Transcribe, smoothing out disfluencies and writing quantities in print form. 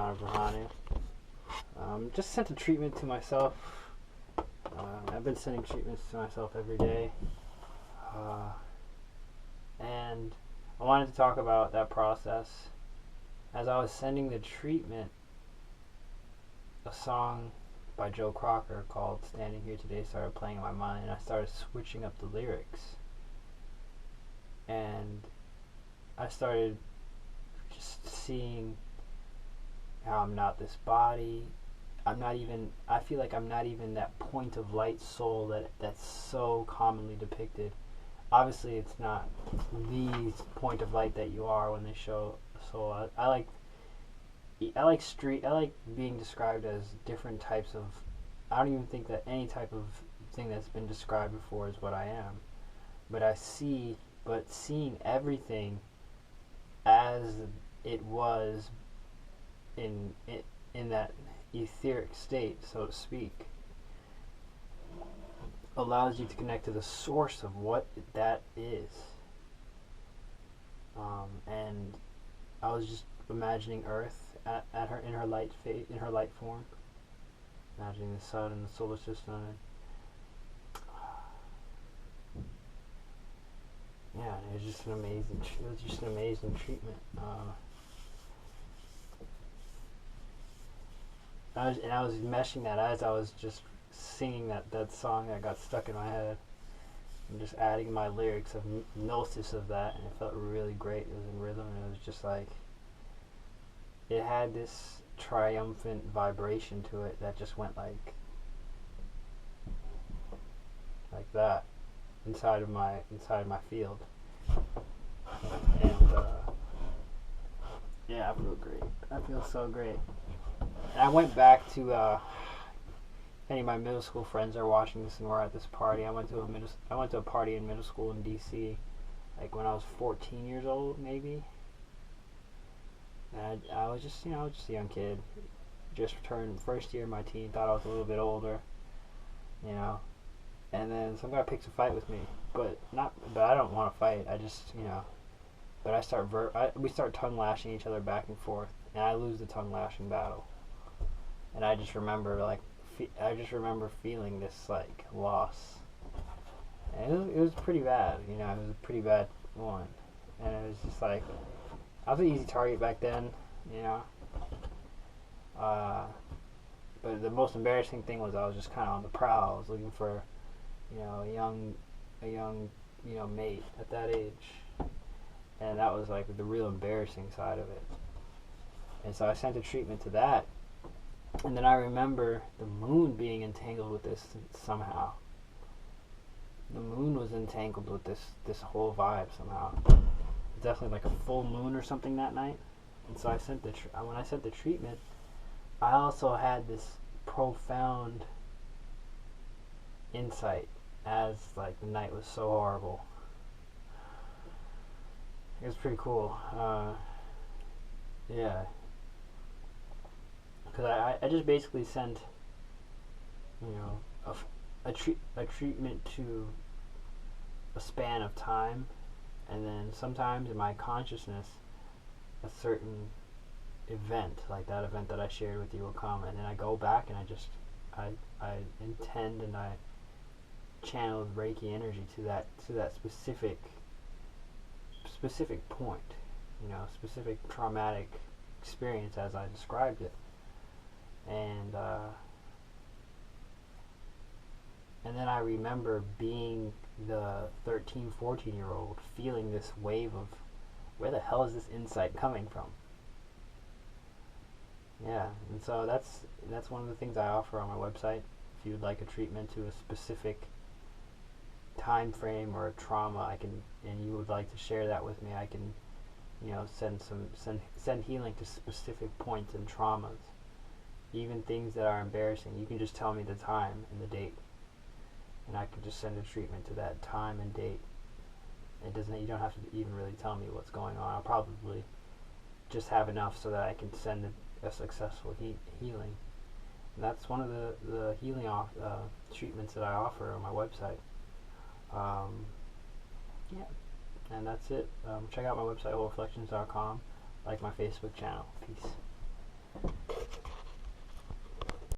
Donna Brahanu. Just sent a treatment to myself. I've been sending treatments to myself every day. And I wanted to talk about that process. As I was sending the treatment, a song by Joe Crocker called Standing Here Today started playing in my mind, and I started switching up the lyrics. And I started just seeing how I'm not this body. I feel like I'm not even that point of light soul that's so commonly depicted. Obviously it's not the point of light that you are when they show a soul. I like being described as different types of, I don't even think that any type of thing that's been described before is what I am. But seeing everything as it was in that etheric state, so to speak, allows you to connect to the source of what that is. And I was just imagining Earth in her light form, imagining the sun and the solar system. And yeah, it was just an amazing treatment. I was meshing that as I was just singing that song that got stuck in my head, and just adding my lyrics of gnosis of that, and it felt really great. It was in rhythm, and it was just like, it had this triumphant vibration to it that just went like that inside of my field. And yeah, I feel great. I feel so great. And I went back to any of my middle school friends are watching this and we're at this party. I went to a party in middle school in DC, like when I was 14 years old, maybe. And I was just a young kid, just returned first year of my teen, thought I was a little bit older, and then some guy picks a fight with me, but I don't want to fight. I just, but we start tongue lashing each other back and forth, and I lose the tongue lashing battle. And I just remember feeling this like loss, and it was pretty bad. It was a pretty bad one, and it was just like, I was an easy target back then, but the most embarrassing thing was I was just kind of on the prowl. I was looking for, a young mate at that age, and that was like the real embarrassing side of it. And so I sent a treatment to that, and then I remember the moon being entangled with this somehow. The moon was entangled with this whole vibe somehow. Definitely like a full moon or something that night. And so I sent when I sent the treatment, I also had this profound insight as like the night was so horrible. It was pretty cool. Yeah, because I just basically sent a treatment to a span of time. And then sometimes in my consciousness, a certain event, like that event that I shared with you, will come, and then I go back and I intend and I channel Reiki energy to that specific point, specific traumatic experience as I described it, and then I remember being the 13, 14-year-old feeling this wave of, where the hell is this insight coming from? Yeah, and so that's one of the things I offer on my website. If you would like a treatment to a specific time frame or a trauma, and you would like to share that with me, I can, send healing to specific points and traumas. Even things that are embarrassing, you can just tell me the time and the date, and I can just send a treatment to that time and date. You don't have to even really tell me what's going on. I'll probably just have enough so that I can send a successful healing. And that's one of the healing treatments that I offer on my website. Yeah, and that's it. Check out my website, wholereflections.com. Like my Facebook channel. Peace.